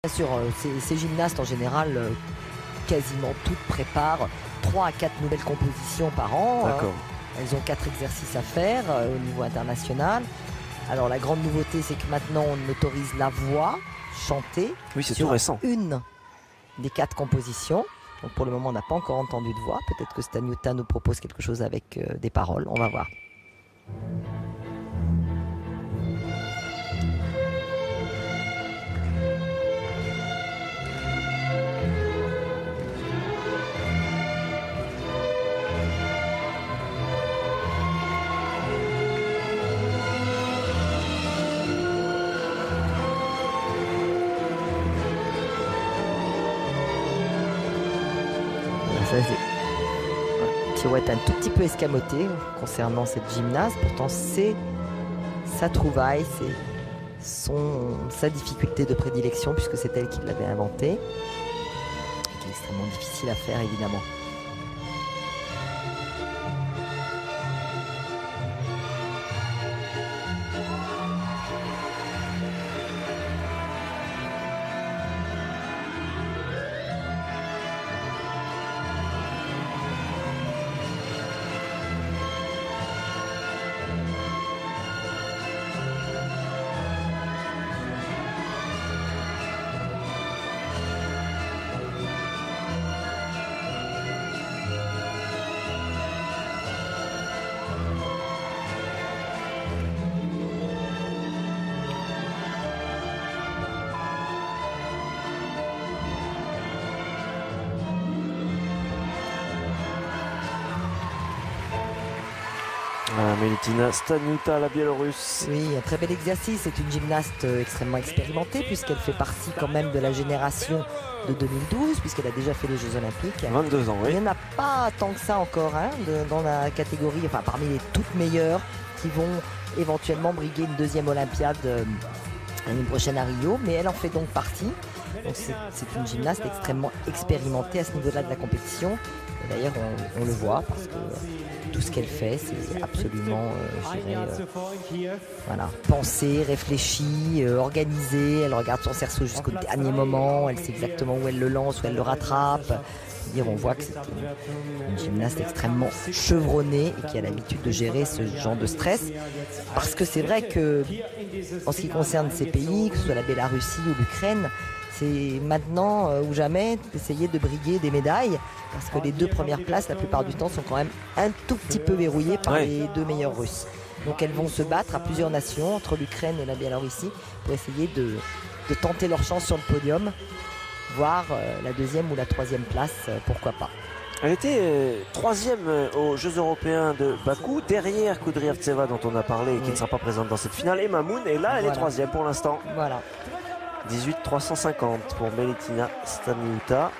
Bien sûr, ces gymnastes en général, quasiment toutes préparent 3 à 4 nouvelles compositions par an. D'accord. Elles ont 4 exercices à faire au niveau international. Alors la grande nouveauté, c'est que maintenant on autorise la voix chantée Oui, c'est tout sur récent. une des 4 compositions. Donc pour le moment, on n'a pas encore entendu de voix. Peut-être que Staniuta nous propose quelque chose avec des paroles. On va voir. Pirouette un tout petit peu escamotée concernant cette gymnaste. Pourtant, c'est sa trouvaille, c'est sa difficulté de prédilection, puisque c'est elle qui l'avait inventée. Qui est extrêmement difficile à faire, évidemment. Milutina Staniuta, la Biélorusse. Oui, un très bel exercice. C'est une gymnaste extrêmement expérimentée, puisqu'elle fait partie quand même de la génération de 2012, puisqu'elle a déjà fait les Jeux Olympiques. 22 ans, oui. Il n'y en a pas tant que ça encore dans la catégorie, enfin parmi les toutes meilleures qui vont éventuellement briguer une deuxième Olympiade l'année prochaine à Rio, mais elle en fait donc partie. Donc c'est une gymnaste extrêmement expérimentée à ce niveau-là de la compétition. Et d'ailleurs, on le voit parce que tout ce qu'elle fait, c'est absolument, voilà, pensé, réfléchi, organisé. Elle regarde son cerceau jusqu'au dernier moment. Elle sait exactement où elle le lance, où elle le rattrape. On voit que c'est une gymnaste extrêmement chevronnée et qui a l'habitude de gérer ce genre de stress. Parce que c'est vrai que, en ce qui concerne ces pays, que ce soit la Bélarussie ou l'Ukraine, c'est maintenant ou jamais d'essayer de briguer des médailles, parce que les 2 premières places, la plupart du temps, sont quand même un tout petit peu verrouillées par les 2 meilleurs Russes. Donc elles vont se battre à plusieurs nations, entre l'Ukraine et la Biélorussie, pour essayer de tenter leur chance sur le podium, voire la 2e ou la 3e place, pourquoi pas. Elle était 3e aux Jeux Européens de Bakou, derrière Kudryavtseva dont on a parlé et qui ne sera pas présente dans cette finale, et Mamoun, et là elle est 3e pour l'instant. Voilà. 18 350 pour Milutina Staniuta.